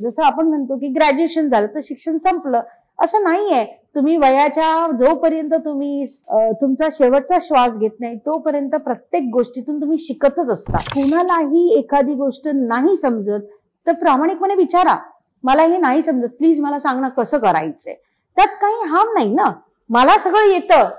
जसं आपण म्हणतो की ग्रॅज्युएशन झालं तर शिक्षण संपलं, असं नाहीये. तुम्ही वयाच्या जोपर्यंत तुम्ही तुमचा शेवटचा श्वास घेत नाही तोपर्यंत प्रत्येक गोष्टीतून तुम्ही शिकतच असता. कुणालाही एखादी गोष्ट नाही समजत तर प्रामाणिकपणे विचारा, मला हे नाही समजत, प्लीज मला सांग ना कसं करायचंय. त्यात काही हार्म नाही ना. मला सगळं येतं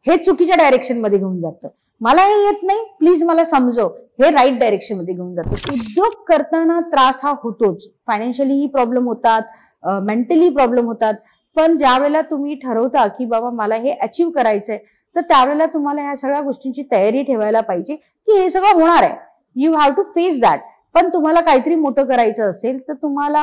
हे चुकीच्या डायरेक्शन मध्ये घेऊन जातं. मला हे येत नाही, प्लीज मला समजव, हे राईट डायरेक्शन मध्ये घेऊन जातं. उद्योग करताना त्रास हा होतोच. फायनान्शियली प्रॉब्लेम होतात, मेंटली प्रॉब्लेम होतात. पण ज्या वेळेला तुम्ही ठरवता की बाबा मला हे अचीव्ह करायचंय तर त्यावेळेला तुम्हाला ह्या सगळ्या गोष्टींची तयारी ठेवायला पाहिजे की हे सगळं होणार आहे. You have to face that. पण तुम्हाला काहीतरी मोठं करायचं असेल तर तुम्हाला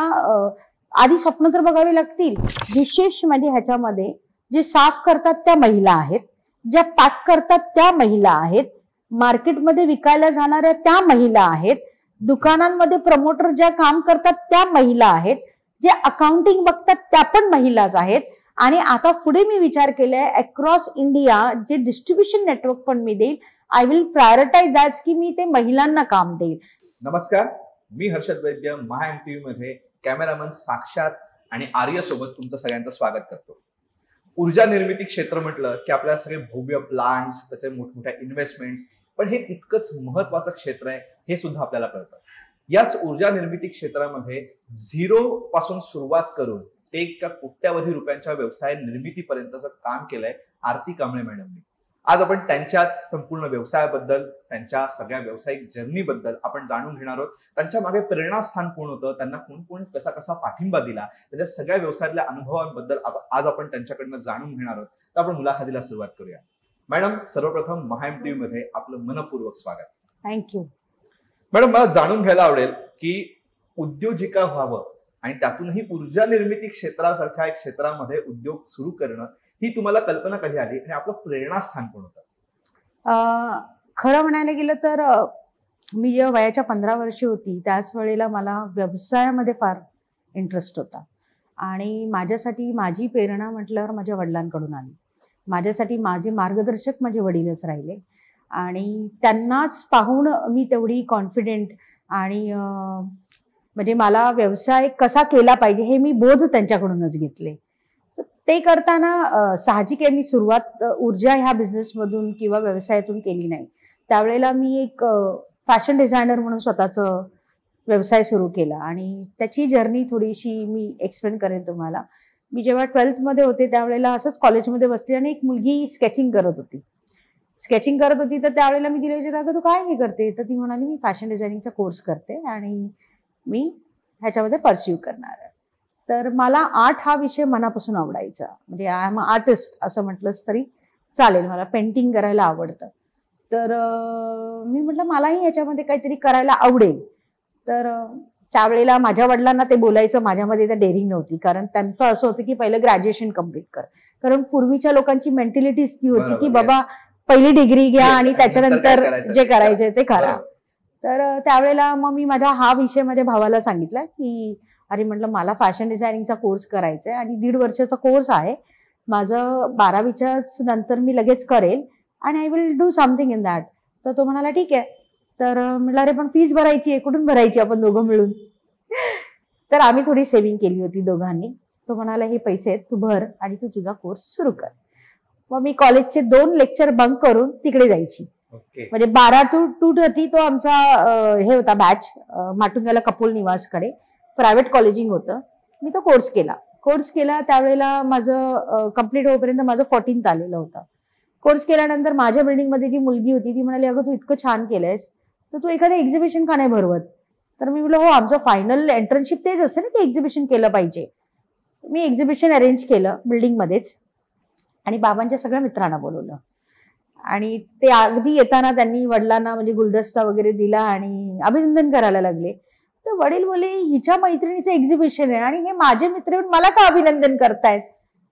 आधी स्वप्न तर बघावे लागतील. विशेष म्हणजे ह्याच्यामध्ये जे साफ करतात त्या महिला आहेत, ज्या पॅक करतात त्या महिला आहेत, मार्केटमध्ये विकायला जाणाऱ्या त्या महिला आहेत, दुकानांमध्ये प्रमोटर ज्या काम करतात त्या महिला आहेत, जे अकाउंटिंग बघतात त्या पण महिलाच आहेत. आणि आता पुढे मी विचार केलाय अक्रॉस इंडिया जे डिस्ट्रीब्युशन नेटवर्क पण मी देईल, आय विल प्रायोरिटाइज दॅट की मी ते महिलांना काम देईल. नमस्कार, मी हर्षद वैद्य, महाएमटीव्ही मध्ये कॅमेरामन साक्षात आणि आर्य सोबत तुमचं सगळ्यांचं स्वागत करतो. ऊर्जा निर्मिती क्षेत्र म्हटलं की आपल्याला सगळे भव्य प्लांट्स, त्याचे मोठमोठ्या इन्व्हेस्टमेंट्स, पण हे तितकंच महत्वाचं क्षेत्र आहे हे सुद्धा आपल्याला कळतं. याच ऊर्जा निर्मिती क्षेत्रामध्ये झिरो पासून सुरुवात करून एक कोट्यावधी रुपयांच्या व्यवसाय निर्मितीपर्यंतचं काम केलंय आरती कांबळे मॅडमनी. आज आपण त्यांच्याच संपूर्ण व्यवसायाबद्दल, त्यांच्या सगळ्या व्यावसायिक जर्नीबद्दल आपण जाणून घेणार आहोत. त्यांच्या मागे प्रेरणास्थान कोण होतं, त्यांना कोण कोण कसा कसा पाठिंबा दिला, त्यांच्या सगळ्या व्यवसायातल्या अनुभवांबद्दल आज आपण त्यांच्याकडनं जाणून घेणार आहोत. तर आपण मुलाखतीला सुरुवात करूया. मॅडम, सर्वप्रथम महाएमटीव्ही मध्ये आपलं मनपूर्वक स्वागत. थँक्यू. मॅडम, मला जाणून घ्यायला आवडेल की उद्योजिका व्हावं आणि त्यातूनही ऊर्जा निर्मिती क्षेत्रासारख्या एक क्षेत्रामध्ये उद्योग सुरू करणं, ही तुम्हाला कल्पना कधी आली आणि आपलं प्रेरणास्थान कोण होतं? खरं म्हणायला गेलं तर मी जेव्हा वयाच्या 15 वर्षी होती त्याच वेळेला मला व्यवसायामध्ये फार इंटरेस्ट होता. आणि माझ्यासाठी माझी प्रेरणा म्हटल्यावर माझ्या वडिलांकडून आली. माझ्यासाठी माझे मार्गदर्शक माझे वडीलच राहिले आणि त्यांनाच पाहून मी तेवढी कॉन्फिडेंट आणि म्हणजे मला व्यवसाय कसा केला पाहिजे हे मी बोध त्यांच्याकडूनच घेतले. ते करताना साहजिक आहे मी सुरुवात ऊर्जा ह्या बिझनेसमधून किंवा व्यवसायातून केली नाही. त्यावेळेला मी एक फॅशन डिझायनर म्हणून स्वतःचं व्यवसाय सुरू केला आणि त्याची जर्नी थोडीशी मी एक्सप्लेन करेन तुम्हाला. मी जेव्हा 12th मध्ये होते त्यावेळेला असंच कॉलेजमध्ये बसले आणि एक मुलगी स्केचिंग करत होती. तर त्यावेळेला मी तिला विचारलं, अगं तू काय हे करते? तर ती म्हणाली, मी फॅशन डिझायनिंगचा कोर्स करते आणि मी ह्याच्यामध्ये परस्यू करणार आहे. तर मला आर्ट हा विषय मनापासून आवडायचा. म्हणजे आय एम आर्टिस्ट असं म्हटलंच तरी चालेल. मला पेंटिंग करायला आवडतं. तर मी म्हटलं मलाही ह्याच्यामध्ये काहीतरी करायला आवडेल. तर त्यावेळेला माझ्या वडिलांना ते बोलायचं माझ्यामध्ये तर डेअरिंग नव्हती. कारण त्यांचं असं होतं की पहिलं ग्रॅज्युएशन कम्प्लीट कर. कारण पूर्वीच्या लोकांची मेंटॅलिटीच ती होती की बाबा पहिली डिग्री घ्या आणि त्याच्यानंतर जे करायचंय ते करा. तर त्यावेळेला मग मी हा विषय माझ्या भावाला सांगितला की अरे म्हटलं मला फॅशन डिझायनिंगचा कोर्स करायचा आहे आणि 1.5 वर्षाचा कोर्स आहे माझं. 12वीच्याच नंतर मी लगेच करेल आणि I will do something in that. तर तो म्हणाला ठीक आहे. तर म्हटलं अरे पण फीस भरायची आहे, कुठून भरायची आपण दोघं मिळून? तर आम्ही थोडी सेव्हिंग केली होती दोघांनी. तो म्हणाला हे पैसे तू भर आणि तू तुझा कोर्स सुरू कर. मग मी कॉलेजचे 2 लेक्चर बंक करून तिकडे जायची. म्हणजे 12 to 2:30 तो आमचा हे होता बॅच माटुंग्याला कपोल निवासकडे प्रायव्हेट कॉलेजिंग होतं. मी तो कोर्स केला त्यावेळेला माझं कम्प्लीट होईपर्यंत माझं 14th आलेलं होतं. कोर्स केल्यानंतर माझ्या बिल्डिंगमध्ये जी मुलगी होती ती म्हणाली, अगं तू इतकं छान केलंयस तर तू एखादं एक्झिबिशन का नाही भरवत? तर मी म्हटलं हो, आमचं फायनल एंट्रन्शिप तेच असते ना की एक्झिबिशन केलं पाहिजे. मी एक्झिबिशन अरेंज केलं बिल्डिंगमध्येच आणि बाबांच्या सगळ्या मित्रांना बोलवलं आणि ते अगदी येताना त्यांनी वडिलांना म्हणजे गुलदस्ता वगैरे दिला आणि अभिनंदन करायला लागले. तर वडील बोले, हिच्या मैत्रिणीचं एक्झिबिशन आहे आणि हे माझे मित्र येऊन मला का अभिनंदन करतायत?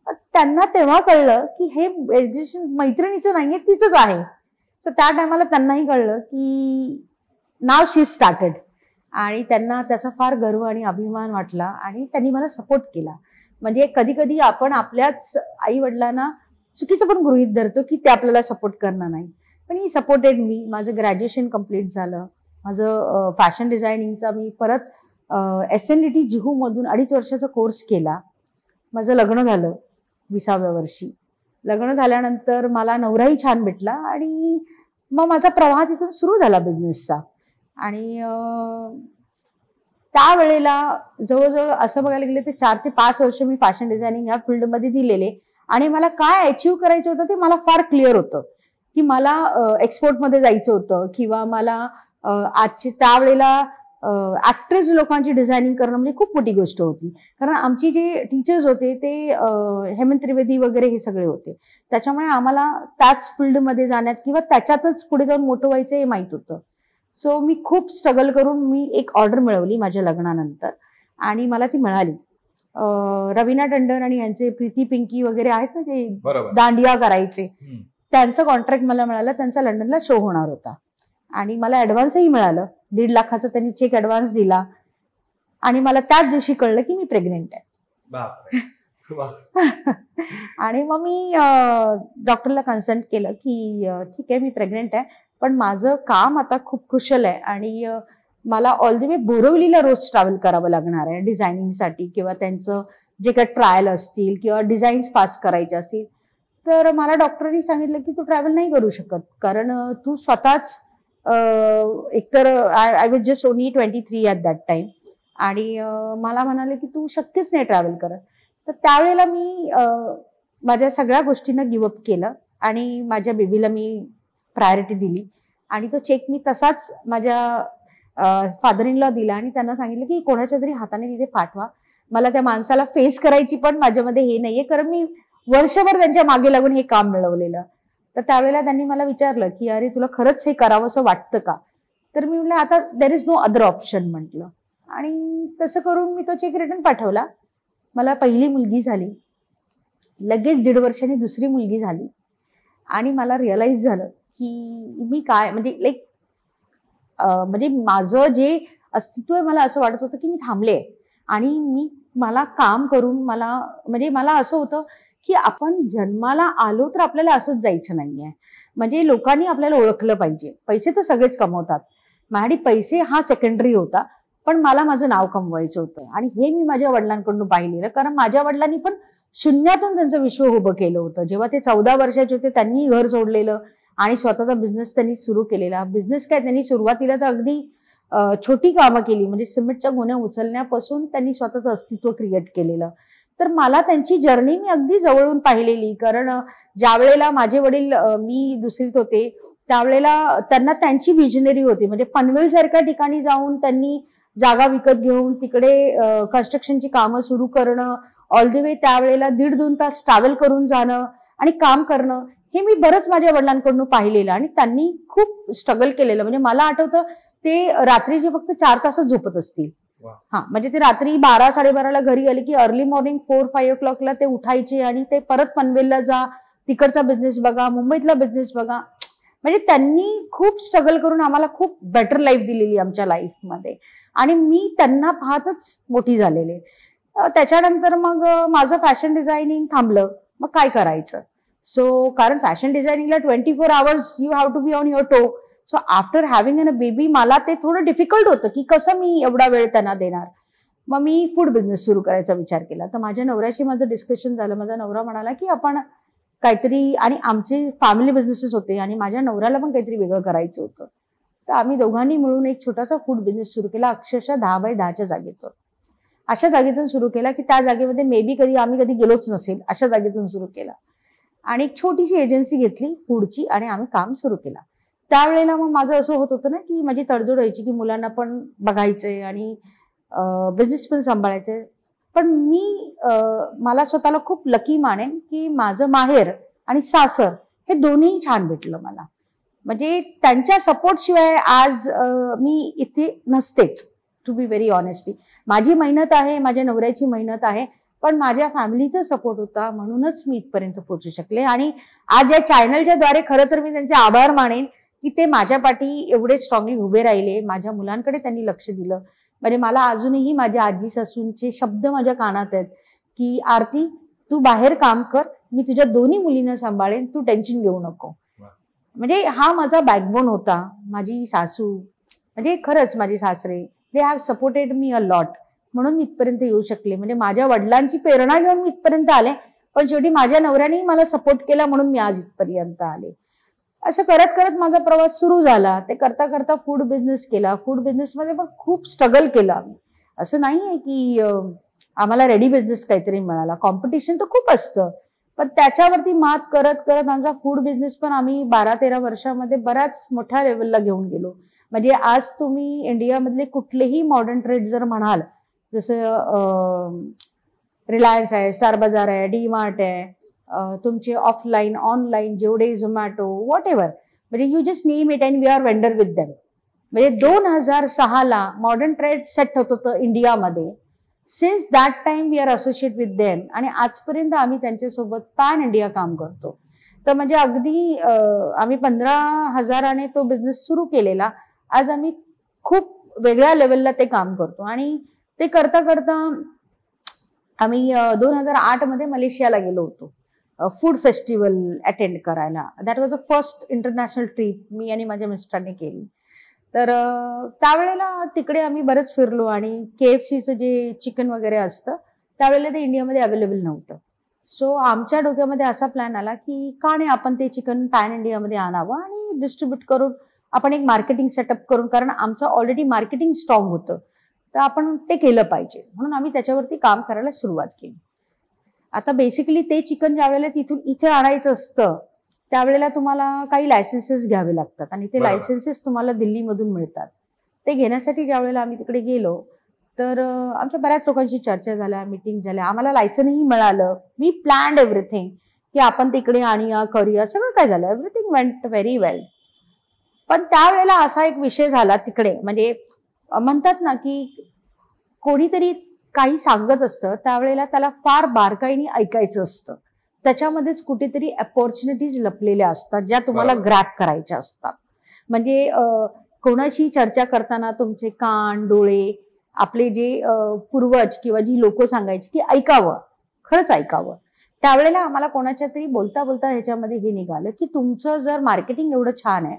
त्यांना तेव्हा कळलं की हे एक्झिबिशन मैत्रिणीचं नाहीये, तिचंच आहे. तर त्या टायमाला त्यांनाही कळलं की नाव शी स्टार्टेड आणि त्यांना त्याचा फार गर्व आणि अभिमान वाटला आणि त्यांनी मला सपोर्ट केला. म्हणजे कधी कधी आपण आपल्याच आई वडिलांना चुकीचं पण गृहीत धरतो की ते आपल्याला सपोर्ट करणार नाही. पण ही सपोर्टेड मी. माझं ग्रॅज्युएशन कम्प्लीट झालं. माझं फॅशन डिझायनिंगचा मी परत SNLT जुहू मधून 2.5 वर्षाचा कोर्स केला. माझं लग्न झालं 20व्या वर्षी. लग्न झाल्यानंतर मला नवराही छान भेटला आणि मग माझा प्रवाह तिथून सुरू झाला बिझनेसचा. आणि त्यावेळेला जवळजवळ असं बघायला गेलं तर 4 ते 5 वर्ष मी फॅशन डिझायनिंग ह्या फील्डमध्ये दिलेले. आणि मला काय अचीव्ह करायचं होतं ते मला फार क्लिअर होतं की मला एक्सपोर्टमध्ये जायचं होतं किंवा मला आजची त्यावेळेला ऍक्ट्रेस लोकांची डिझायनिंग करणं म्हणजे खूप मोठी गोष्ट होती. कारण आमची जे टीचर्स होते ते हेमंत त्रिवेदी वगैरे हे सगळे होते. त्याच्यामुळे आम्हाला त्याच फील्डमध्ये जाण्यात किंवा त्याच्यातच पुढे जाऊन मोठं व्हायचं हे माहीत होतं. सो मी खूप स्ट्रगल करून मी एक ऑर्डर मिळवली माझ्या लग्नानंतर आणि मला ती मिळाली. रवीना टंडन आणि यांचे प्रीती पिंकी वगैरे आहेत ना ते दांडिया करायचे, त्यांचं कॉन्ट्रॅक्ट मला मिळालं. त्यांचा लंडनला शो होणार होता आणि मला ऍडव्हान्सही मिळालं. 1.5 लाखाचा त्यांनी चेक ऍडव्हान्स दिला आणि मला त्याच दिवशी कळलं की मी प्रेग्नेंट आहे. आणि मग मी डॉक्टरला कन्सल्ट केलं की ठीक आहे मी प्रेग्नेंट आहे, पण माझं काम आता खूप कुशल आहे आणि मला ऑल द वे बोरिवलीला रोज ट्रॅव्हल करावं लागणार आहे डिझायनिंगसाठी किंवा त्यांचं जे काही ट्रायल असतील किंवा डिझाईन्स पास करायचे असतील. तर मला डॉक्टरांनी सांगितलं की तू ट्रॅव्हल नाही करू शकत कारण तू स्वतःच एकतर I was just only 23 at that time आणि मला म्हणाले की तू शक्यच नाही ट्रॅव्हल करत. तर त्यावेळेला मी माझ्या सगळ्या गोष्टींना गिवअप केलं आणि माझ्या बेबीला मी प्रायोरिटी दिली आणि तो चेक मी तसाच माझ्या फादर इन लॉ दिला आणि त्यांना सांगितलं की कोणाच्या तरी हाताने तिथे पाठवा. मला त्या माणसाला फेस करायची पण माझ्यामध्ये हे नाहीये कारण मी वर्षभर त्यांच्या मागे लागून हे काम मिळवलेलं. तर त्यावेळेला त्यांनी मला विचारलं की अरे तुला खरंच हे करावं असं वाटतं का? तर मी म्हटलं आता there is no other option म्हटलं आणि तसं करून मी तो चेक रिटर्न पाठवला. मला पहिली मुलगी झाली, लगेच 1.5 वर्षांनी दुसरी मुलगी झाली आणि मला रिअलाइज झालं की मी काय म्हणजे म्हणजे माझं जे अस्तित्व आहे मला असं वाटत होतं की मी थांबले आणि मला काम करून मला असं होतं की आपण जन्माला आलो तर आपल्याला असंच जायचं नाहीये. म्हणजे लोकांनी आपल्याला ओळखलं पाहिजे. पैसे तर सगळेच कमवतात, माझ्यासाठी पैसे हा सेकंडरी होता, पण मला माझं नाव कमवायचं होतं आणि हे मी माझ्या वडिलांकडून पाहिलेलं. कारण माझ्या वडिलांनी पण शून्यातून त्यांचं विश्व उभं केलं होतं. जेव्हा ते 14 वर्षाचे होते त्यांनी घर सोडलेलं आणि स्वतःचा बिझनेस त्यांनी सुरू केलेला. बिझनेस काय त्यांनी सुरुवातीला तर अगदी छोटी कामं केली, म्हणजे सिमेंटच्या गोण्या उचलण्यापासून त्यांनी स्वतःचं अस्तित्व क्रिएट केलेलं. तर मला त्यांची जर्नी मी अगदी जवळून पाहिलेली. कारण ज्या वेळेला माझे वडील मी दुसरीत होते त्यावेळेला त्यांना त्यांची विजनरी होती. म्हणजे पनवेल सारख्या ठिकाणी जाऊन त्यांनी जागा विकत घेऊन तिकडे कन्स्ट्रक्शनची कामं सुरू करणं, ऑल द वे त्यावेळेला 1.5-2 तास ट्रॅव्हल करून जाणं आणि काम करणं, हे मी बरंच माझ्या वडिलांकडून पाहिलेलं आणि त्यांनी खूप स्ट्रगल केलेलं. म्हणजे मला आठवतं ते रात्रीचे फक्त 4 तासच झोपत असतील. म्हणजे ते रात्री 12-12:30ला घरी आले की अर्ली मॉर्निंग 4-5 o'clockला ते उठायचे आणि ते परत पनवेलला जा, तिकडचा बिझनेस बघा, मुंबईतला बिझनेस बघा. म्हणजे त्यांनी खूप स्ट्रगल करून आम्हाला खूप बेटर लाईफ दिलेली आमच्या लाईफमध्ये आणि मी त्यांना पाहतच मोठी झालेले. त्याच्यानंतर मग माझं फॅशन डिझायनिंग थांबलं. मग काय करायचं? सो कारण फॅशन डिझायनिंगला 24 hours you have to be on your toe. So after having a baby मला ते थोडं डिफिकल्ट होतं की कसं मी एवढा वेळ त्यांना देणार. मग मी फूड बिझनेस सुरू करायचा विचार केला. तर माझ्या नवऱ्याशी माझं डिस्कशन झालं. माझा नवरा म्हणाला की आपण काहीतरी, आणि आमचे फॅमिली बिझनेसेस होते आणि माझ्या नवऱ्याला पण काहीतरी वेगळं करायचं होतं. तर आम्ही दोघांनी मिळून एक छोटासा फूड बिझनेस सुरू केला, अक्षरशः 10 by 10च्या जागेतून. अशा जागेतून सुरू केला की त्या जागेमध्ये मेबी आम्ही कधी गेलोच नसेल अशा जागेतून सुरू केला आणि एक छोटीशी एजन्सी घेतली फूडची आणि आम्ही काम सुरू केला. त्यावेळेला मग माझं असं होत होतं ना की माझी तडजोड व्हायची की मुलांना पण बघायचंय आणि बिझनेस पण सांभाळायचंय. पण मला स्वतःला खूप लकी मानेन की माझं माहेर आणि सासर हे दोन्ही छान भेटलं मला. म्हणजे त्यांच्या सपोर्ट शिवाय आज मी इथे नसतेच, टू बी व्हेरी ऑनेस्टली. माझी मेहनत आहे, माझ्या नवऱ्याची मेहनत आहे, पण माझ्या फॅमिलीचा सपोर्ट होता म्हणूनच मी इथपर्यंत पोहोचू शकले. आणि आज या चॅनलच्या द्वारे खरं तर मी त्यांचे आभार मानेन की ते माझ्या पाठी एवढे स्ट्रॉंगली उभे राहिले. माझ्या मुलांकडे त्यांनी लक्ष दिलं. म्हणजे मला अजूनही माझ्या आजी सासूंचे शब्द माझ्या कानात आहेत की आरती तू बाहेर काम कर, मी तुझ्या दोन्ही मुलींना सांभाळेन, तू टेन्शन घेऊ नको. म्हणजे हा माझा बॅकबोन होता. माझी सासू म्हणजे खरंच माझे सासरे they have supported me a lot, म्हणून मी इथपर्यंत येऊ शकले. म्हणजे माझ्या वडिलांची प्रेरणा घेऊन मी इथपर्यंत आले, पण शेवटी माझ्या नवऱ्यानेही मला सपोर्ट केला म्हणून मी आज इथपर्यंत आले. असं करत करत माझा प्रवास सुरू झाला. ते करता करता फूड बिझनेस केला. फूड बिझनेसमध्ये पण खूप स्ट्रगल केलं आम्ही. असं नाही आहे की आम्हाला रेडी बिझनेस काहीतरी मिळाला. कॉम्पिटिशन तर खूप असतं, पण त्याच्यावरती मात करत करत आमचा फूड बिझनेस पण आम्ही 12-13 वर्षामध्ये बऱ्याच मोठ्या लेवलला घेऊन गेलो. म्हणजे आज तुम्ही इंडियामधले कुठलेही मॉडर्न ट्रेड जर म्हणाल, जसं रिलायन्स आहे, स्टार बाजार आहे, डी मार्ट आहे, तुमचे ऑफलाईन ऑनलाईन जेवढे झोमॅटो व्हॉट एव्हर, म्हणजे you just name it and we are vendor with them. म्हणजे 2006ला मॉडर्न ट्रेड सेट होत होतं इंडियामध्ये. Since that time we are associate with them, आणि आजपर्यंत आम्ही त्यांच्यासोबत पॅन इंडिया काम करतो. तर म्हणजे अगदी आम्ही 15,000ने तो बिझनेस सुरू केलेला. आज आम्ही खूप वेगळ्या लेवलला ते काम करतो. आणि ते करता करता आम्ही 2008 मध्ये मलेशियाला गेलो होतो फूड फेस्टिवल अटेंड करायला. That was a first international trip मी आणि माझ्या मिस्टरांनी केली. तर त्यावेळेला तिकडे आम्ही बरंच फिरलो, आणि KFCचं जे चिकन वगैरे असतं त्यावेळेला ते इंडियामध्ये अवेलेबल नव्हतं. सो आमच्या डोक्यामध्ये असा प्लॅन आला की का नाही आपण ते चिकन पॅन इंडियामध्ये आणावं आणि डिस्ट्रीब्यूट करून आपण एक मार्केटिंग सेटअप करून, कारण आमचं ऑलरेडी मार्केटिंग स्ट्रॉंग होतं, तर आपण ते केलं पाहिजे. म्हणून आम्ही त्याच्यावरती काम करायला सुरुवात केली. आता बेसिकली ते चिकन ज्या वेळेला तिथून इथे आणायचं असतं त्यावेळेला तुम्हाला काही लायसन्सेस घ्यावे लागतात, आणि ते लायसन्सेस तुम्हाला दिल्लीमधून मिळतात. ते घेण्यासाठी ज्या वेळेला आम्ही तिकडे गेलो तर आमच्या बऱ्याच लोकांशी चर्चा झाल्या, मीटिंग झाल्या, आम्हाला लायसनही मिळालं. वी प्लॅन्ड एव्हरीथिंग की आपण तिकडे आणूया करूया, सगळं काय झालं, एव्हरीथिंग वेंट व्हेरी वेल. पण त्यावेळेला असा एक विषय झाला तिकडे, म्हणजे म्हणतात ना की कोणीतरी काही सांगत असतं त्यावेळेला त्याला फार बारकाईने ऐकायचं असतं. त्याच्यामध्येच कुठेतरी अपॉर्च्युनिटीज लपलेल्या असतात ज्या तुम्हाला ग्रॅब करायच्या असतात. म्हणजे कोणाशी चर्चा करताना तुमचे कान डोळे, आपले जे पूर्वज किंवा जी लोक सांगायची की ऐकावं, खरंच ऐकावं. त्यावेळेला आम्हाला कोणाच्या तरी बोलता बोलता ह्याच्यामध्ये हे निघालं की तुमचं जर मार्केटिंग एवढं छान आहे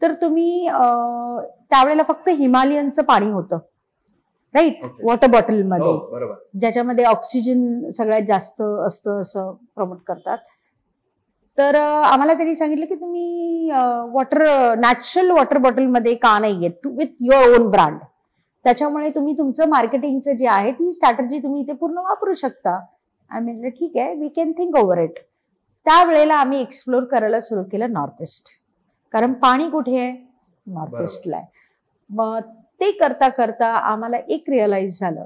तर तुम्ही त्यावेळेला फक्त हिमालयनचं पाणी होतं, राईट, वॉटर बॉटलमध्ये, ज्याच्यामध्ये ऑक्सिजन सगळ्यात जास्त असतं असं प्रमोट करतात. तर आम्हाला त्यांनी सांगितलं की तुम्ही नॅचरल वॉटर बॉटलमध्ये का नाही येत विथ युअर ओन ब्रँड. त्याच्यामुळे तुम्ही तुमचं मार्केटिंगचं जे आहे ती स्ट्रॅटेजी तुम्ही इथे पूर्ण वापरू शकता. आम्ही म्हटलं ठीक आहे, we can think over it. त्यावेळेला आम्ही एक्सप्लोर करायला सुरू केलं नॉर्थ ईस्ट, कारण पाणी कुठे आहे, नॉर्थ ईस्टला आहे. मग ते करता करता आम्हाला एक रिअलाइज झालं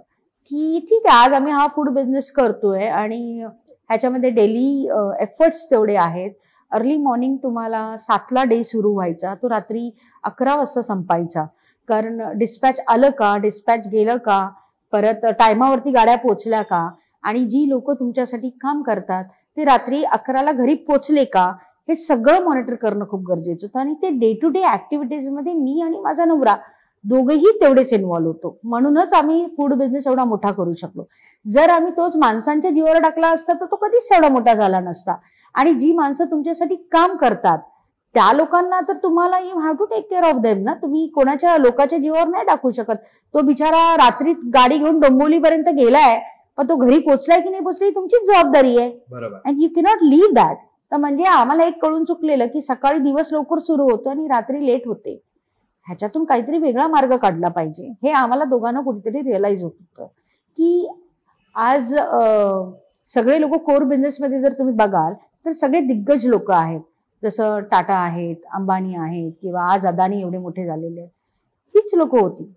की ठीक आहे, आज आम्ही हा फूड बिझनेस करतोय आणि ह्याच्यामध्ये डेली एफर्ट्स तेवढे आहेत. अर्ली मॉर्निंग तुम्हाला 7ला डे सुरू व्हायचा, तो रात्री 11 वाजता संपायचा, कारण डिस्पॅच आलं का, डिस्पॅच गेलं का, परत टायमावरती गाड्या पोचल्या का, आणि जी लोक तुमच्यासाठी काम करतात ते रात्री 11ला घरी पोचले का, हे सगळं मॉनिटर करणं खूप गरजेचं होतं. आणि ते डे टू डे ऍक्टिव्हिटीजमध्ये मी आणि माझा नवरा दोघेही तेवढेच इन्व्हॉल्व्ह होतो. म्हणूनच आम्ही फूड बिझनेस एवढा मोठा करू शकलो. जर आम्ही तोच माणसांच्या जीवावर टाकला असता तर तो कधीच एवढा मोठा झाला नसता. आणि जी माणसं तुमच्यासाठी काम करतात त्या लोकांना तर तुम्हाला you have to take care of them ना. तुम्ही कोणाच्या लोकांच्या जीवावर नाही टाकू शकत. तो बिचारा रात्री गाडी घेऊन डोंबिवलीपर्यंत गेलाय, पण तो घरी पोचलाय की नाही पोचलाय तुमचीच जबाबदारी आहे. And you cannot leave that. तर म्हणजे आम्हाला एक कळून चुकलेलं की सकाळी दिवस लवकर सुरू होतो आणि रात्री लेट होते, ह्याच्यातून काहीतरी वेगळा मार्ग काढला पाहिजे. हे आम्हाला दोघांना कुठेतरी रिअलाइज होत होतं की आज सगळे लोक कोर बिझनेसमध्ये जर तुम्ही बघाल तर सगळे दिग्गज लोक आहेत, जसं टाटा आहेत, अंबानी आहेत, किंवा आज अदानी एवढे मोठे झालेले आहेत, हीच लोक होती.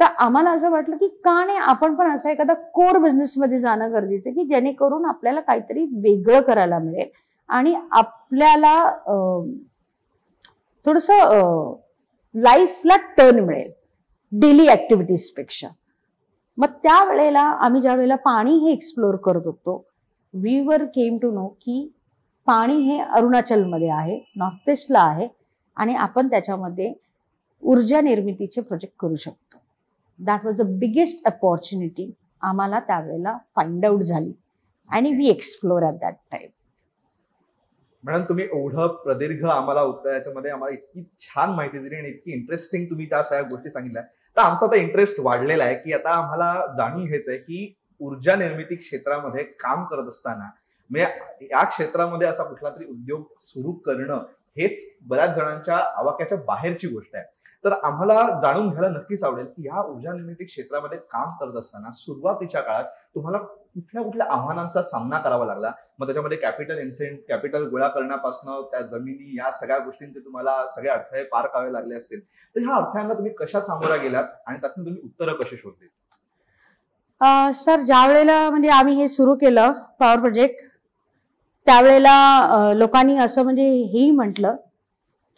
तर आम्हाला असं वाटलं की का नाही आपण पण असं एखादा कोर बिझनेसमध्ये जाणं गरजेचं की जेणेकरून आपल्याला काहीतरी वेगळं करायला मिळेल आणि आपल्याला थोडंसं लाईफला टर्न मिळेल डेली ऍक्टिव्हिटीज पेक्षा. मग त्यावेळेला आम्ही ज्या वेळेला पाणी हे एक्सप्लोर करत होतो, we were came to know की पाणी हे अरुणाचलमध्ये आहे, नॉर्थ ईस्टला आहे, आणि आपण त्याच्यामध्ये ऊर्जा निर्मितीचे प्रोजेक्ट करू शकतो. That was the biggest opportunity आम्हाला त्यावेळेला फाइंड आउट झाली आणि we explore at that time. Madam, तुम्ही एवढं प्रदीर्घ आम्हाला उत्तर याच्यामध्ये आम्हाला इतकी छान माहिती दिली आणि इतकी इंटरेस्टिंग तुम्ही त्या सगळ्या गोष्टी सांगितल्या. तर आमचा आता इंटरेस्ट वाढलेला आहे की आता आम्हाला जाणून घ्यायचंय की ऊर्जा निर्मिती क्षेत्रामध्ये काम करत असताना म्हणजे या क्षेत्रामध्ये असा कुठला तरी उद्योग सुरू करणं हेच बऱ्याच जणांच्या आवाक्याच्या बाहेरची गोष्ट आहे. तर आम्हाला जाणून घ्यायला नक्कीच आवडेल की या ऊर्जा निर्मिती क्षेत्रामध्ये काम करत असताना सुरुवातीच्या काळात तुम्हाला कुठल्या कुठल्या आव्हानांचा सामना करावा लागला. मग त्याच्यामध्ये कॅपिटल गोळा करण्यापासून त्या जमिनी या सगळ्या गोष्टींचे तुम्हाला सगळे अडथळे पार करावे लागले असतील. तर ह्या अडथळ्यांना तुम्ही कशा सामोरा गेलात आणि त्यातून तुम्ही उत्तरं कशी शोधली? सर, ज्या वेळेला म्हणजे आम्ही हे सुरू केलं पॉवर प्रोजेक्ट, त्यावेळेला लोकांनी असं म्हणजे हेही म्हटलं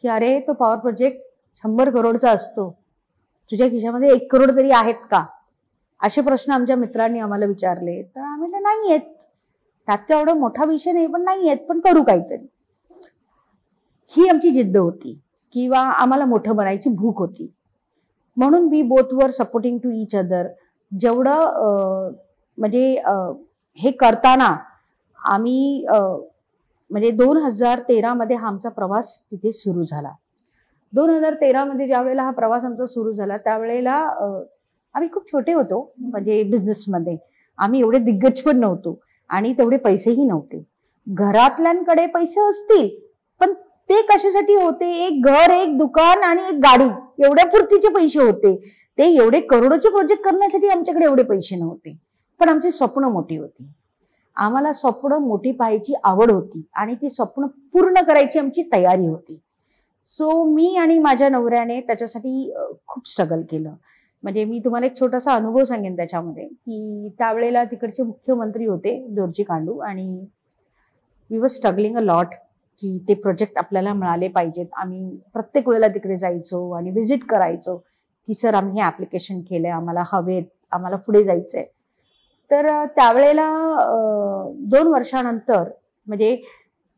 की अरे तो पॉवर प्रोजेक्ट 100 करोडचा असतो, तुझ्या खिशामध्ये 1 करोड तरी आहेत का? असे प्रश्न आमच्या मित्रांनी आम्हाला विचारले. तर आम्ही म्हटलं नाही आहेत, त्यात काय एवढा मोठा विषय नाही, पण नाही आहेत, पण करू काहीतरी. ही आमची जिद्द होती किंवा आम्हाला मोठं बनायची भूक होती. म्हणून we both were supporting to each other. जेवढं म्हणजे हे करताना आम्ही म्हणजे 2013 मध्ये हा आमचा प्रवास तिथे सुरू झाला. 2013 मध्ये ज्या वेळेला हा प्रवास आमचा सुरू झाला त्यावेळेला आम्ही खूप छोटे होतो, म्हणजे बिझनेसमध्ये आम्ही एवढे दिग्गज पण नव्हतो आणि तेवढे पैसेही नव्हते. घरातल्यांकडे पैसे असतील पण ते कशासाठी होते? एक घर, एक दुकान आणि एक गाडी, एवढ्या पुरतीचे पैसे होते. ते एवढे करोडोचे प्रोजेक्ट करण्यासाठी आमच्याकडे एवढे पैसे नव्हते. पण आमची स्वप्न मोठी होती. आम्हाला स्वप्न मोठी पाहायची आवड होती आणि ती स्वप्न पूर्ण करायची आमची तयारी होती. सो मी आणि माझ्या नवऱ्याने त्याच्यासाठी खूप स्ट्रगल केलं. म्हणजे मी तुम्हाला एक छोटासा अनुभव सांगेन त्याच्यामध्ये की त्यावेळेला तिकडचे मुख्यमंत्री होते दोरजी कांडू आणि we were struggling a lot की ते प्रोजेक्ट आपल्याला मिळाले पाहिजेत. आम्ही प्रत्येक वेळेला तिकडे जायचो आणि व्हिजिट करायचो की सर आम्ही हे ॲप्लिकेशन केलंय, आम्हाला हवेत, आम्हाला पुढे जायचंय. तर त्यावेळेला 2 वर्षानंतर म्हणजे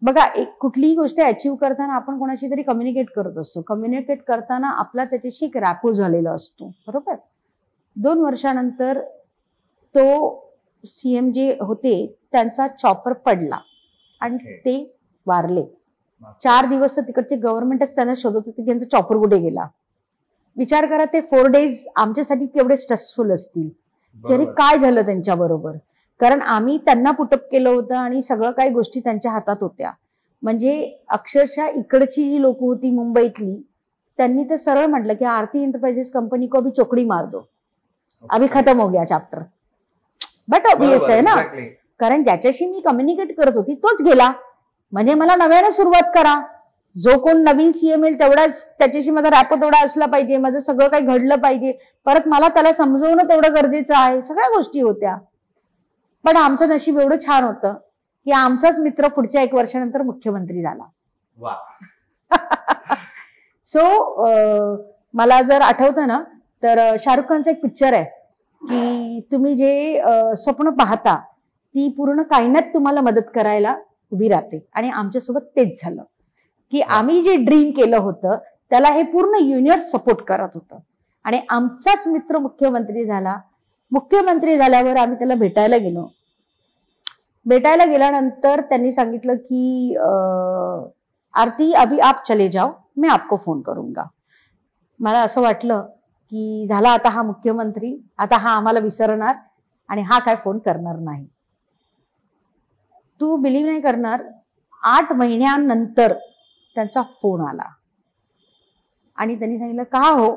बघा, एक कुठलीही गोष्ट अचीव्ह करताना आपण कोणाशी तरी कम्युनिकेट करत असतो. कम्युनिकेट करताना आपला त्याच्याशी एक रॅपो झालेला असतो, बरोबर. 2 वर्षानंतर तो CM जे होते त्यांचा चॉपर पडला आणि ते वारले. 4 दिवस तिकडचे गव्हर्नमेंटच त्यांना शोधत होते की त्यांचा चॉपर कुठे गेला. विचार करा, ते 4 डेज आमच्यासाठी केवढे स्ट्रेसफुल असतील. तरी काय झालं त्यांच्या बरोबर, कारण आम्ही त्यांना पुटअप केलं होतं आणि सगळं काही गोष्टी त्यांच्या हातात होत्या. म्हणजे अक्षरशः इकडची जी लोक होती मुंबईतली, त्यांनी तर सरळ म्हटलं की आरती एंटरप्राइजेस कंपनी को अभी चोकडी मार दो, अभी खत्म हो गया चॅप्टर. बट ऑब्वियस आहे ना, कारण ज्याच्याशी मी कम्युनिकेट करत होती तोच गेला. म्हणजे मला नव्याने सुरुवात करा. जो कोण नवीन CM येईल तेवढाच त्याच्याशी माझा रॅपो तेवढा असला पाहिजे, माझं सगळं काही घडलं पाहिजे, परत मला त्याला समजवणं तेवढं गरजेचं आहे. सगळ्या गोष्टी होत्या. पण आमचं नशीब एवढं छान होतं की आमचाच मित्र पुढच्या 1 वर्षानंतर मुख्यमंत्री झाला. सो मला जर आठवतं ना, तर शाहरुख खानचा एक पिक्चर आहे की तुम्ही जे स्वप्न पाहता ती पूर्ण कायनात तुम्हाला मदत करायला उभी राहते. आणि आमच्यासोबत तेच झालं की आम्ही जे ड्रीम केलं होतं त्याला हे पूर्ण युनिवर्स सपोर्ट करत होतं आणि आमचाच मित्र मुख्यमंत्री झाला. मुख्यमंत्री झाल्यावर आम्ही त्याला भेटायला गेलो. भेटायला गेल्यानंतर त्यांनी सांगितलं की आरती अभी आप चले जाओ, मैं आपको फोन करूंगा. मला असं वाटलं की झाला आता हा मुख्यमंत्री, आता हा आम्हाला विसरणार आणि हा काय फोन करणार नाही. तू बिलीव्ह नाही करणार, 8 महिन्यानंतर त्यांचा फोन आला आणि त्यांनी सांगितलं का हो.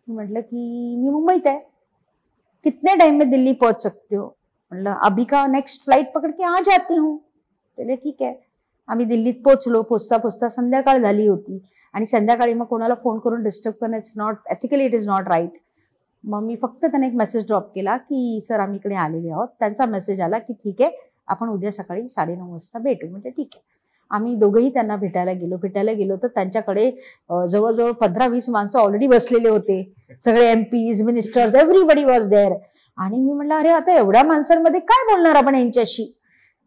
म्हटलं की मी मुंबईत आहे, कितने टाइम में दिल्ली पहुंच सकते हो. म्हटलं अभी का नेक्स्ट फ्लाइट पकड़ के आ जाती हूँ. चले ठीक आहे. आम्ही दिल्लीत पोचलो. पोचता पोचता संध्याकाळ झाली होती आणि संध्याकाळी मग कोणाला फोन करून डिस्टर्ब करणं it's not ethically, it is not right. मग मी फक्त त्यांना एक मेसेज ड्रॉप केला की सर आम्ही इकडे आलेले आहोत. त्यांचा मेसेज आला की ठीक आहे, आपण उद्या सकाळी 9:30 वाजता भेटू. म्हणजे ठीक आहे. आम्ही दोघंही त्यांना भेटायला गेलो तर त्यांच्याकडे जवळजवळ 15-20 माणसं ऑलरेडी बसलेले होते. सगळे MPs, ministers, everybody was there. आणि मी म्हटलं अरे आता एवढ्या माणसांमध्ये काय बोलणार आपण यांच्याशी.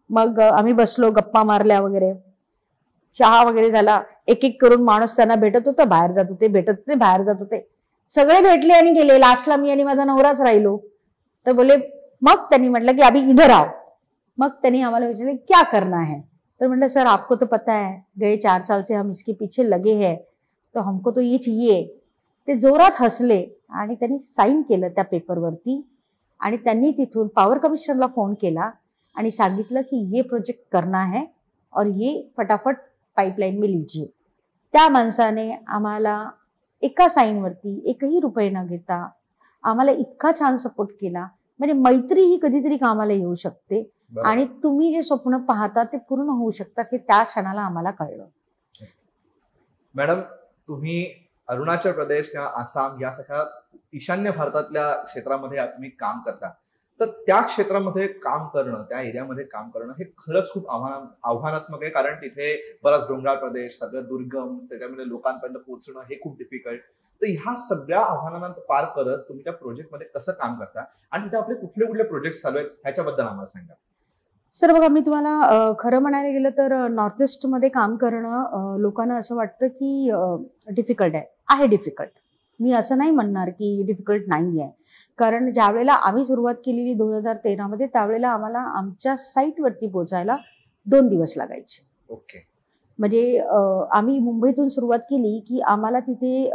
मग आम्ही बसलो, गप्पा मारल्या वगैरे, चहा वगैरे झाला. एक एक करून माणूस त्यांना भेटत होतं, बाहेर जात होते, भेटत होते, बाहेर जात होते. सगळे भेटले आणि गेले. लास्टला मी आणि माझा नवराच राहिलो. तर बोले, मग त्यांनी म्हटलं की अभी इधर आओ. मग त्यांनी आम्हाला विचारले क्या करना है. तो मतलब सर आपको तो पता है गए 4 साल से हम इसके पीछे लगे हैं, तो हमको तो ये चाहिए. ते जोरात हसले आणि त्यांनी साईन केलं त्या पेपरवरती आणि त्यांनी तिथून पॉवर कमिशनरला फोन केला आणि सांगितलं की ये प्रोजेक्ट करना है और ये फटाफट पाइपलाइन में लीजिए. त्या माणसाने आम्हाला एका साईनवरती एकही रुपये न घेता आम्हाला इतका छान सपोर्ट केला. म्हणजे मैत्री ही कधीतरी कामाला येऊ शकते आणि तुम्ही जे स्वप्न पाहता ते पूर्ण होऊ शकतात हे त्या क्षणाला आम्हाला कळलं. मॅडम, तुम्ही अरुणाचल प्रदेश किंवा आसाम यासारख्या ईशान्य भारतातल्या क्षेत्रामध्ये तुम्ही काम करता, तर त्या क्षेत्रामध्ये काम करणं, त्या एरियामध्ये काम करणं हे खरंच खूप आव्हानात्मक आहे. कारण तिथे बराच डोंगराळ प्रदेश, सगळं दुर्गम, त्याच्यामध्ये लोकांपर्यंत पोहोचणं हे खूप डिफिकल्ट. तर ह्या सगळ्या आव्हानांना पार करत तुम्ही त्या प्रोजेक्टमध्ये कसं काम करता आणि तिथे आपले कुठले कुठले प्रोजेक्ट चालू आहेत ह्याच्याबद्दल आम्हाला सांगा. सर बघा, मी तुम्हाला खरं म्हणायला गेलं तर नॉर्थ ईस्टमध्ये काम करणं लोकांना असं वाटतं की डिफिकल्ट आहे डिफिकल्ट. मी असं नाही म्हणणार की डिफिकल्ट नाही आहे. कारण ज्या वेळेला आम्ही सुरुवात केलेली 2013 त्यावेळेला आम्हाला आमच्या साईटवरती पोहोचायला 2 दिवस लागायचे. ओके. म्हणजे आम्ही मुंबईतून सुरुवात केली की आम्हाला तिथे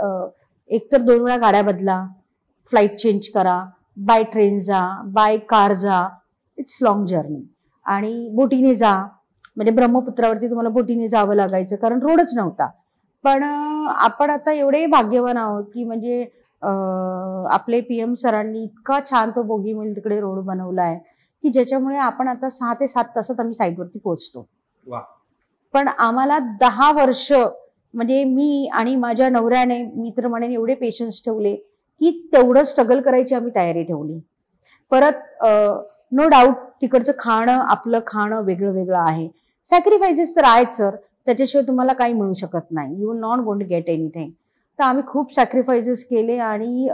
एकतर 2 वेळा गाड्या बदला, फ्लाईट चेंज करा, बाय ट्रेन जा, बाय कार जा, इट्स लॉंग जर्नी. आणि बोटीने जा, म्हणजे ब्रह्मपुत्रावरती तुम्हाला बोटीने जावं लागायचं कारण रोडच नव्हता. पण आपण आता एवढे भाग्यवान आहोत की म्हणजे आपले PM सरांनी इतका छान तो बोगी मिल तिकडे रोड बनवला आहे की ज्याच्यामुळे आपण आता 6 ते 7 तासात आम्ही साईटवरती पोहोचतो. पण आम्हाला 10 वर्ष म्हणजे मी आणि माझ्या नवऱ्याने, मी तर म्हणेन एवढे पेशन्स ठेवले की तेवढं स्ट्रगल करायची आम्ही तयारी ठेवली. परत नो डाऊट तिकडचं खाणं, आपलं खाणं वेगळं वेगळं आहे. सॅक्रिफायसेस तर आहेत सर, त्याच्याशिवाय तुम्हाला काही मिळू शकत नाही. You will not going to get anything. तर आम्ही खूप सॅक्रिफायसेस केले आणि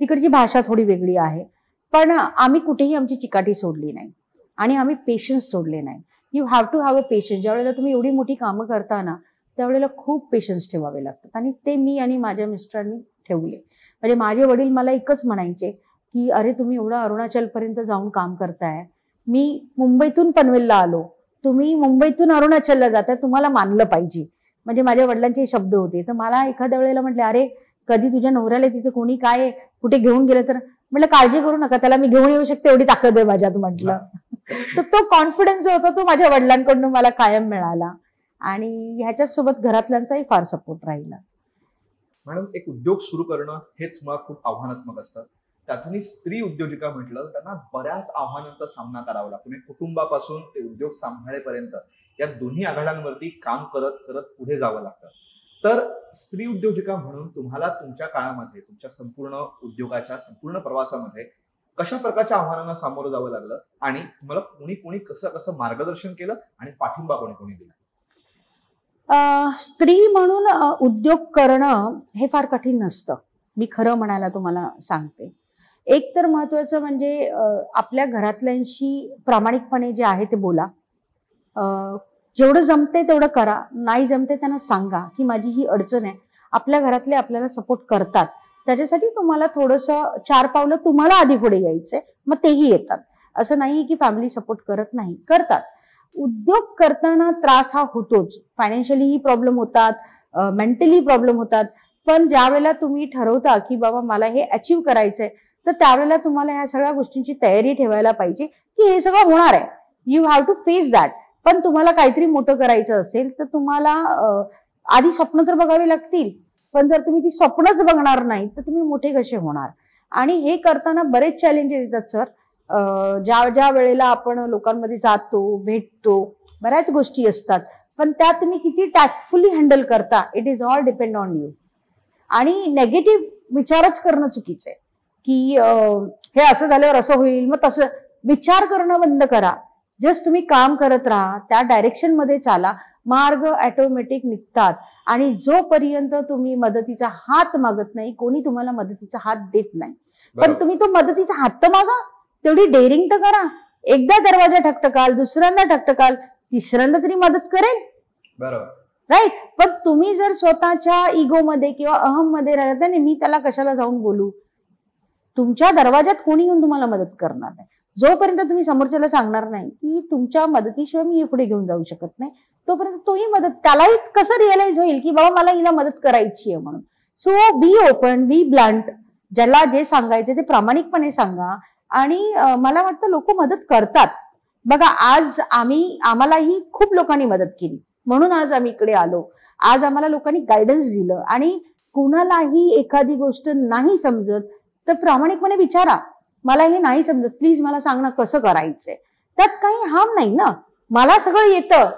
तिकडची भाषा थोडी वेगळी आहे. पण आम्ही कुठेही आमची चिकाटी सोडली नाही आणि आम्ही पेशन्स सोडले नाही. You have to have a patience. ज्यावेळेला तुम्ही एवढी मोठी कामं करता ना त्यावेळेला खूप पेशन्स ठेवावे लागतात आणि ते मी आणि माझ्या मिस्टरांनी ठेवले. म्हणजे माझे वडील मला एकच म्हणायचे की अरे तुम्ही एवढं अरुणाचलपर्यंत जाऊन काम करताय, मी मुंबईतून पनवेलला आलो, तुम्ही मुंबईतून अरुणाचलला जाताय, तुम्हाला मानलं पाहिजे. म्हणजे माझ्या वडिलांचे शब्द होते. तर मला एखाद्या वेळेला म्हटले अरे कधी तुझ्या नवऱ्याला तिथे कोणी काय कुठे घेऊन गेलं तर, म्हटलं काळजी करू नका, त्याला मी घेऊन येऊ शकते एवढी ताकद आहे माझ्यात म्हटलं. सो तो कॉन्फिडन्स जो होता तो माझ्या वडिलांकडून मला कायम मिळाला आणि ह्याच्यासोबत घरातल्यांचाही फार सपोर्ट राहिला. मॅडम, एक उद्योग सुरू करणं हेच मला खूप आव्हानात्मक असतं. त्यातून स्त्री उद्योजिका म्हटलं त्यांना बऱ्याच आव्हानांचा सामना करावा लागतो. म्हणजे कुटुंबापासून ते उद्योग सांभाळेपर्यंत या दोन्ही आघाड्यांवरती काम करत करत पुढे जावं लागतं. तर स्त्री उद्योजिका म्हणून तुम्हाला तुमच्या काळामध्ये, तुमच्या संपूर्ण उद्योगाच्या संपूर्ण प्रवासामध्ये कशा प्रकारच्या आव्हानांना सामोरं जावं लागलं आणि तुम्हाला कोणी कोणी कसं कसं मार्गदर्शन केलं आणि पाठिंबा कोणी कोणी दिला? स्त्री म्हणून उद्योग करणं हे फार कठीण नसतं. मी खरं म्हणायला तुम्हाला सांगते. एक तर महत्वाचं म्हणजे आपल्या घरातल्यांशी प्रामाणिकपणे जे आहे ते बोला. जेवढं जमते तेवढं करा, नाही जमते त्यांना सांगा की माझी ही अडचण आहे. आपल्या घरातले आपल्याला सपोर्ट करतात, त्याच्यासाठी तुम्हाला थोडंसं 4 पावलं तुम्हाला आधी पुढे यायचंय, मग तेही येतात. असं नाही की फॅमिली सपोर्ट करत नाही, करतात. उद्योग करताना त्रास हा होतोच. फायनान्शियलीही प्रॉब्लेम होतात, मेंटली प्रॉब्लेम होतात. पण ज्या वेळेला तुम्ही ठरवता की बाबा मला हे अचीव करायचंय तर त्यावेळेला तुम्हाला ह्या सगळ्या गोष्टींची तयारी ठेवायला पाहिजे की हे सगळं होणार आहे. You have to face that. पण तुम्हाला काहीतरी मोठं करायचं असेल तर तुम्हाला आधी स्वप्न तर बघावी लागतील. पण जर तुम्ही ती स्वप्नच बघणार नाही तर तुम्ही मोठे कसे होणार? आणि हे करताना बरेच चॅलेंजेस येतात सर. ज्या वेळेला आपण लोकांमध्ये जातो, भेटतो, बऱ्याच गोष्टी असतात. पण त्या तुम्ही किती टॅक्टफुली हँडल करता, it is all depend on you. आणि नेगेटिव्ह विचारच करणं चुकीचं आहे की हे असं झाल्यावर असं होईल, मग तसं विचार करणं बंद करा. जस्ट तुम्ही काम करत राहा, त्या डायरेक्शन मध्ये चाला, मार्ग ऑटोमॅटिक निघतात. आणि जोपर्यंत तुम्ही मदतीचा हात मागत नाही, कोणी तुम्हाला मदतीचा हात देत नाही. पण तुम्ही तो मदतीचा हात तर मागा, तेवढी डेअरिंग तर करा. एकदा दरवाजा ठकठकाल, दुसऱ्यांदा ठकठकाल, तिसऱ्यांदा तरी मदत करेल. बरोबर, राईट. पण तुम्ही जर स्वतःच्या इगोमध्ये किंवा अहम मध्ये राहिला तर मी त्याला कशाला जाऊन बोलू, तुमच्या दरवाजात कोणी येऊन तुम्हाला मदत करणार नाही. जोपर्यंत तुम्ही समोरच्याला सांगणार नाही की तुमच्या मदतीशिवाय मी पुढे घेऊन जाऊ शकत नाही, तोपर्यंत तोही मदत, त्यालाही कसं रिअलाइज होईल की बाबा मला हिला मदत करायची आहे म्हणून. So be open, be blunt, ज्याला जे सांगायचे ते प्रामाणिकपणे सांगा. आणि मला वाटतं लोक मदत करतात. बघा, आज आम्हालाही खूप लोकांनी मदत केली, म्हणून आज आम्ही इकडे आलो. आज आम्हाला लोकांनी गायडन्स दिलं. आणि कुणालाही एखादी गोष्ट नाही समजत तर प्रामाणिकपणे विचारा, मला हे नाही समजत, प्लीज मला सांग ना कसं करायचंय. त्यात काही हार्म नाही ना. मला सगळं येतं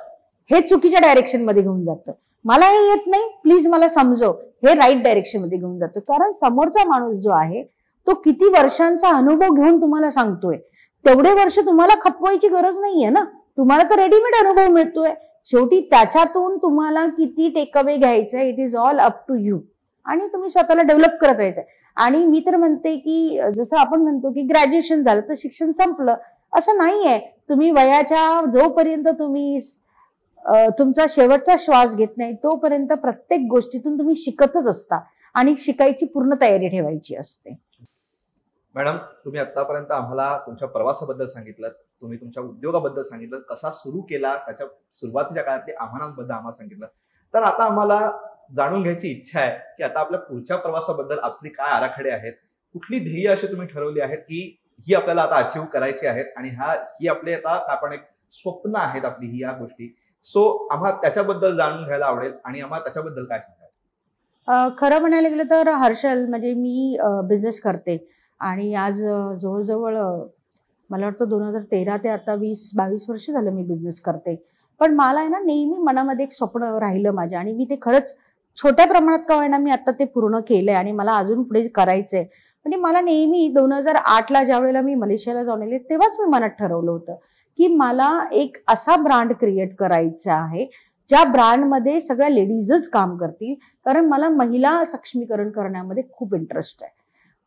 हे चुकीच्या डायरेक्शन मध्ये घेऊन जातं, मला हे येत नाही प्लीज मला समजव हे राईट डायरेक्शन मध्ये घेऊन जातं. कारण समोरचा माणूस जो आहे तो किती वर्षांचा अनुभव घेऊन तुम्हाला सांगतोय, तेवढे वर्ष तुम्हाला खपवायची गरज नाहीये ना. तुम्हाला तर रेडीमेड अनुभव मिळतोय. शेवटी त्याच्यातून तुम्हाला किती टेकअवे घ्यायचं, it is all up to you. आणि तुम्ही स्वतःला डेव्हलप करत राहायचं. आणि मी तर म्हणते की जसं आपण म्हणतो की ग्रॅज्युएशन झालं तर शिक्षण संपलं, असं नाहीये. तुम्ही वयाच्या जोपर्यंत तुम्ही तुमचा शेवटचा श्वास घेत नाही तोपर्यंत प्रत्येक गोष्टीतून तुम्ही शिकतच असता आणि शिकायची पूर्ण तयारी ठेवायची असते. मॅडम, तुम्ही आतापर्यंत आम्हाला तुमच्या प्रवासाबद्दल सांगितलं, तुम्ही तुमच्या उद्योगाबद्दल सांगितलं, कसा सुरू केला, त्याच्या सुरुवातीच्या काळातली आव्हानांबद्दल आम्हाला सांगितलं. तर आता आम्हाला जाणून घ्यायची इच्छा आहे की आता आपल्या पुढच्या प्रवासाबद्दल आपली काय आराखडे आहेत, कुठली ध्येय अशी तुम्ही ठरवली आहेत की ही आपल्याला आता अचीव्ह करायची आहेत आणि ही आपली आता आपण एक स्वप्न आहेत आपली ही या गोष्टी. सो आम्हाला त्याच्याबद्दल जाणून घ्यायला आवडेल आणि आम्हाला त्याच्याबद्दल काय सांगाल? खरं म्हणायला गेलं तर हर्षल, म्हणजे मी बिझनेस करते आणि आज जवळजवळ मला वाटतं 2013 ते आता 20-22 वर्ष झालं मी बिझनेस करते. पण मला आहे ना नेहमी मनामध्ये एक स्वप्न राहिलं माझ्या, आणि मी ते खरंच छोट्या प्रमाणात का होईना मी आता ते पूर्ण केलंय आणि मला अजून पुढे करायचंय. म्हणजे मला नेहमी 2008ला ज्या वेळेला मी मलेशियाला जाऊन आले तेव्हाच मी मनात ठरवलं होतं की मला एक असा ब्रँड क्रिएट करायचा आहे ज्या ब्रँडमध्ये सगळ्या लेडीजच काम करतील. कारण मला महिला सक्षमीकरण करण्यामध्ये खूप इंटरेस्ट आहे.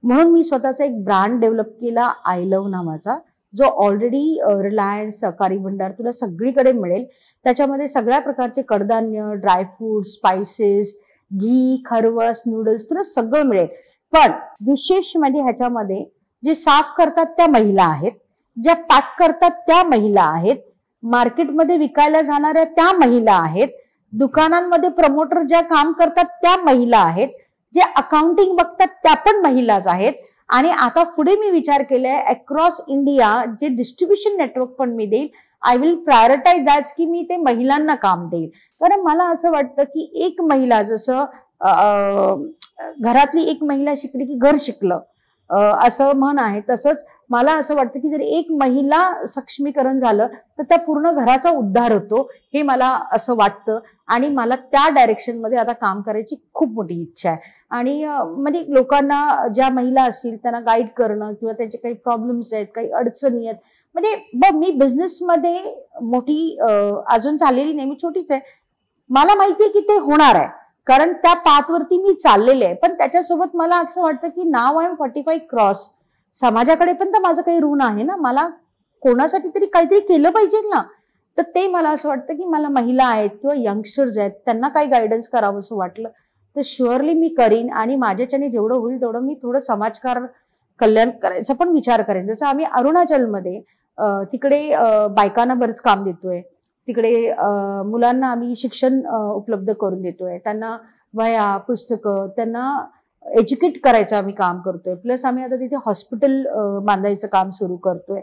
म्हणून मी स्वतःचा एक ब्रँड डेव्हलप केला, आय लव्ह नावाचा, जो ऑलरेडी रिलायन्स, सहकारी भंडार तुला सगळीकडे मिळेल. त्याच्यामध्ये सगळ्या प्रकारचे कडधान्य, ड्रायफ्रूट, स्पायसेस, घी, खरवस, नूडल्स तुला सगळं मिळेल. पण विशेष म्हणजे ह्याच्यामध्ये जे साफ करतात त्या महिला आहेत, ज्या पॅक करतात त्या महिला आहेत, मार्केटमध्ये विकायला जाणाऱ्या त्या महिला आहेत, दुकानांमध्ये प्रमोटर ज्या काम करतात त्या महिला आहेत, जे अकाउंटिंग बघतात त्या पण महिलाच आहेत. आणि आता पुढे मी विचार केलाय अक्रॉस इंडिया जे डिस्ट्रीब्युशन नेटवर्क पण मी देईल, आय विल प्रायोरिटाइज दॅट्स की मी ते महिलांना काम देईल. कारण मला असं वाटतं की एक महिला, जसं घरातली एक महिला शिकली की घर शिकलं असं म्हण आहे, तसंच मला असं वाटतं की जर एक महिला सक्षमीकरण झालं तर त्या पूर्ण घराचा उद्धार होतो, हे मला असं वाटतं. आणि मला त्या डायरेक्शन मध्ये आता काम करायची खूप मोठी इच्छा आहे. आणि म्हणजे लोकांना, ज्या महिला असतील त्यांना गाईड करणं किंवा त्यांचे काही प्रॉब्लेम्स आहेत, काही अडचणी आहेत. म्हणजे मी बिझनेसमध्ये मोठी अजून चाललेली नाही, मी छोटीच आहे. मला माहितीये की ते होणार आहे, कारण त्या पाथवरती मी चाललेले आहे. पण त्याच्यासोबत मला असं वाटतं की नाव आय एम 45 क्रॉस, समाजाकडे पण तर माझं काही ऋण आहे ना, मला कोणासाठी तरी काहीतरी केलं पाहिजे ना. तर ते मला असं वाटतं की मला महिला आहेत किंवा यंगस्टर्स आहेत त्यांना काही गायडन्स करावं असं वाटलं तर शुअरली मी करीन. आणि माझ्याच्याने जेवढं होईल तेवढं मी थोडं समाजकारण कल्याण करायचा पण विचार करेन. जसं आम्ही अरुणाचलमध्ये तिकडे बायकांना बरंच काम देतोय, तिकडे मुलांना आम्ही शिक्षण उपलब्ध करून देतोय, त्यांना वह्या, पुस्तकं, त्यांना एज्युकेट करायचं आम्ही काम करतोय. प्लस आम्ही आता तिथे हॉस्पिटल बांधायचं काम सुरू करतोय.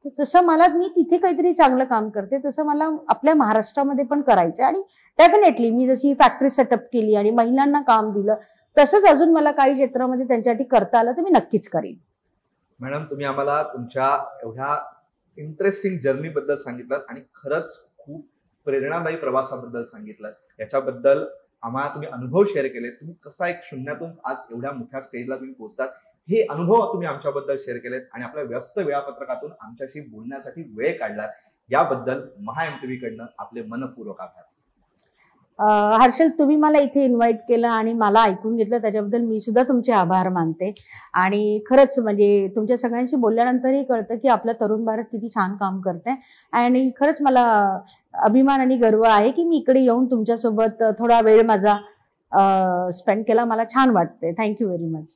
तर तसं मी तिथे काहीतरी चांगलं काम करते, तसं मला आपल्या महाराष्ट्रामध्ये पण करायचं. आणि डेफिनेटली मी जशी फॅक्टरी सेटअप केली आणि महिलांना काम दिलं, तसंच अजून मला काही क्षेत्रामध्ये त्यांच्यासाठी करता आलं तर मी नक्कीच करीन. मॅडम, तुम्ही आम्हाला तुमच्या एवढ्या इंटरेस्टिंग जर्नी बद्दल सांगितलं आणि खरंच खूप प्रेरणादायी प्रवासाबद्दल सांगितलं. याच्याबद्दल आम्हाला तुम्ही अनुभव शेअर केले. तुम्ही कसा एक शून्यातून आज एवढ्या मोठ्या स्टेजला तुम्ही पोहोचतात, हे अनुभव तुम्ही आमच्याबद्दल शेअर केलेत आणि आपल्या व्यस्त वेळापत्रकातून आमच्याशी बोलण्यासाठी वेळ काढला, याबद्दल महा MTV कडनं आपले मनपूर्वक आभार. हर्षल, तुम्ही मला इथे इन्व्हाइट केलं आणि मला ऐकून घेतलं त्याच्याबद्दल मी सुद्धा तुमचे आभार मानते. आणि खरंच म्हणजे तुमच्या सगळ्यांशी बोलल्यानंतरही कळतं की आपलं तरुण भारत किती छान काम करतंय. आणि खरंच मला अभिमान आणि गर्व आहे की मी इकडे येऊन तुमच्यासोबत थोडा वेळ माझा स्पेंड केला. मला छान वाटतंय. Thank you very much.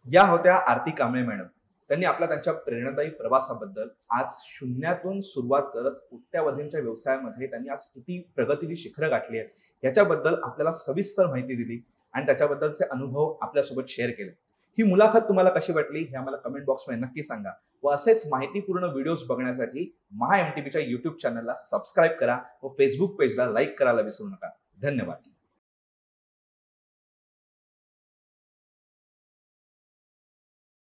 या होत्या आरती कांबळे मॅडम. त्यांनी त्यांच्या प्रेरणादायी प्रवासाबद्दल, आज शून्यातून सुरुवात करत कोट्यावधींच्या व्यवसायामध्ये त्यांनी आज किती प्रगतीची शिखरं गाठली आहेत याच्याबद्दल आपल्याला सविस्तर माहिती दिली. आणि त्याच्याबद्दलचे अनुभव आपल्यासोबत शेअर केले. ही मुलाखत तुम्हाला कशी वाटली हे आम्हाला कमेंट बॉक्समध्ये नक्की सांगा व असेच माहितीपूर्ण व्हिडिओज बघण्यासाठी महा MTVच्या YouTube चॅनलला सबस्क्राईब करा व फेसबुक पेजला लाईक करायला विसरू नका. धन्यवाद.